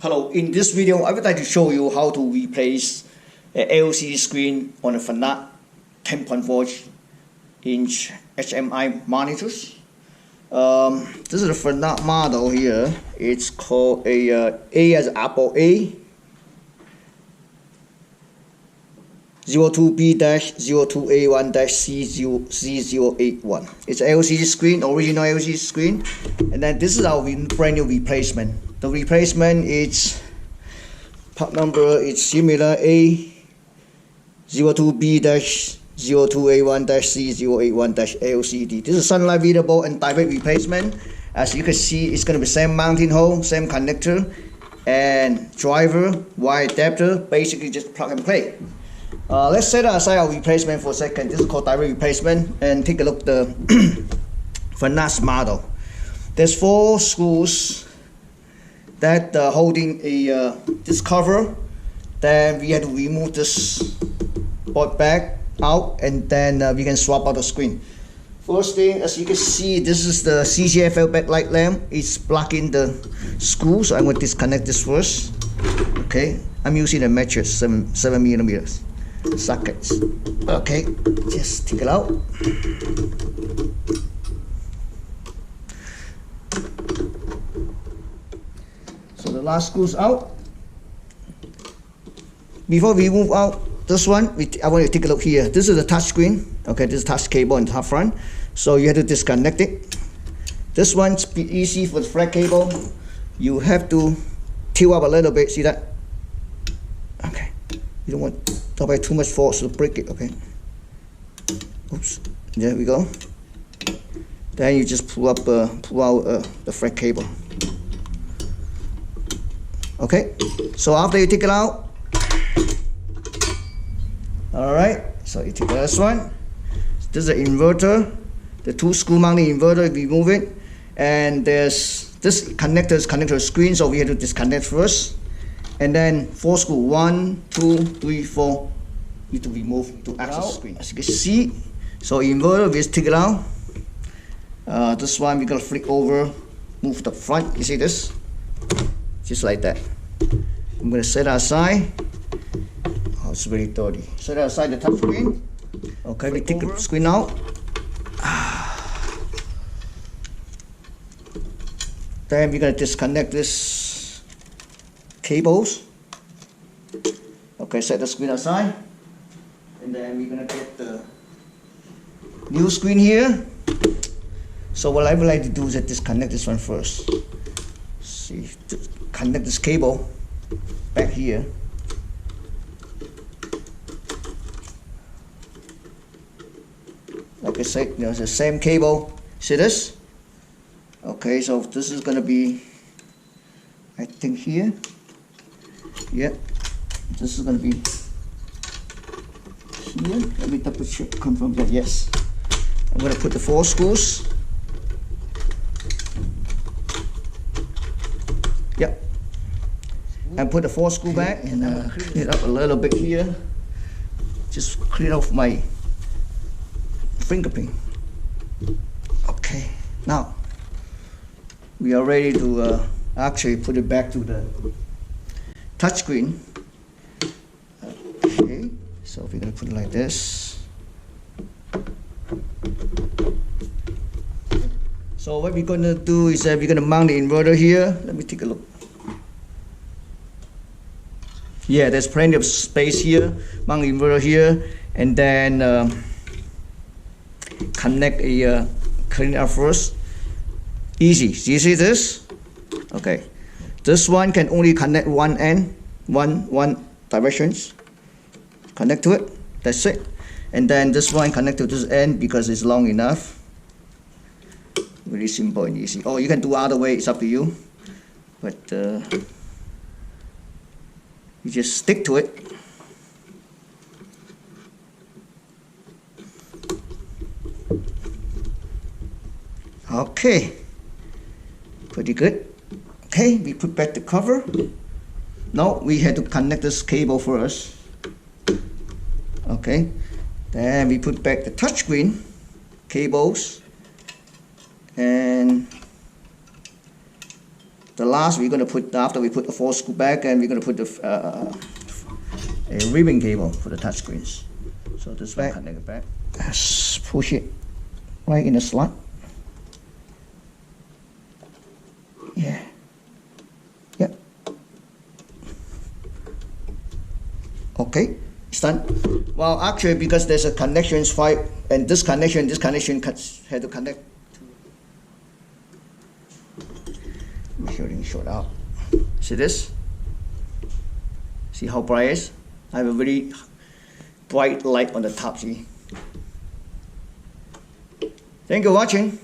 Hello, in this video I would like to show you how to replace an LCD screen on a FNAC 10.4-inch HMI monitors. This is a FNAC model here. It's called A as Apple A02B-0281-C081. It's an LCD screen, original LCD screen, and then this is our brand new replacement. The replacement is part number is similar A02B-0281-C081-LCD. This is sunlight readable and direct replacement. As you can see, it's going to be same mounting hole, same connector, and driver, wire adapter. Basically, just plug and play. Let's set aside our replacement for a second. This is called direct replacement, and take a look at the FNAC model. There's 4 screws that holding this cover. Then we have to remove this board back out, and then we can swap out the screen. First thing, as you can see, this is the CCFL backlight lamp. It's blocking the screw, so I'm going to disconnect this first. Okay, I'm using a mattress 7mm sockets. Okay, just take it out. So the last screws out. Before we move out this one, I want you to take a look here. This is the touch screen. Okay, this is touch cable in the top front. So you have to disconnect it. This one's easy for the flat cable. You have to tilt up a little bit. See that? Okay. You don't want to apply too much force to break it. Okay. Oops. There we go. Then you just pull out the flat cable. Okay. So after you take it out. Alright, so you take this one. This is an inverter, the 2 screw mounting inverter. Remove it, and there's this connector to the screen, so we have to disconnect first, and then 4 screw 1, 2, 3, 4 need to remove to access the screen. As you can see, so inverter, we just take it out. This one we're gonna flick over, move the front. You see this? Just like that. I'm gonna set that aside. It's very dirty. Set aside the touch screen. Okay, we take the screen out. Then we're going to disconnect this cables. Okay, set the screen aside. And then we're going to get the new screen here. So what I would like to do is disconnect this one first. See, connect this cable back here. Like I said, it's the same cable. See this? Okay, so this is gonna be, I think here. Yeah, this is gonna be here. Let me double check, confirm that. Yes, I'm gonna put the 4 screws. Yep, and put the 4 screw back, and clean it up a little bit here. Just clean off my fingerprint. Okay, now we are ready to actually put it back to the touchscreen. Okay, so we're gonna put it like this. So what we're gonna do is we're gonna mount the inverter here. Let me take a look. Yeah, there's plenty of space here. Mount the inverter here, and then connect a clean up first. Easy. Do you see this? Okay. This one can only connect one end, one directions. Connect to it. That's it. And then this one connect to this end because it's long enough. Really simple and easy. Oh, you can do other way. It's up to you. But you just stick to it. Okay, pretty good. Okay, we put back the cover. Now we had to connect this cable first. Okay, then we put back the touchscreen cables, and The last we're going to put, after we put the 4 screw back, and we're going to put a ribbon cable for the touch screens. So this one connect it back. Just push it right in the slot. Yeah. Yep. Okay, it's done. Well, actually, because there's a connection fight, and this connection had to connect. Short out. See this? See how bright it is? I have a very bright light on the top. See? Thank you for watching.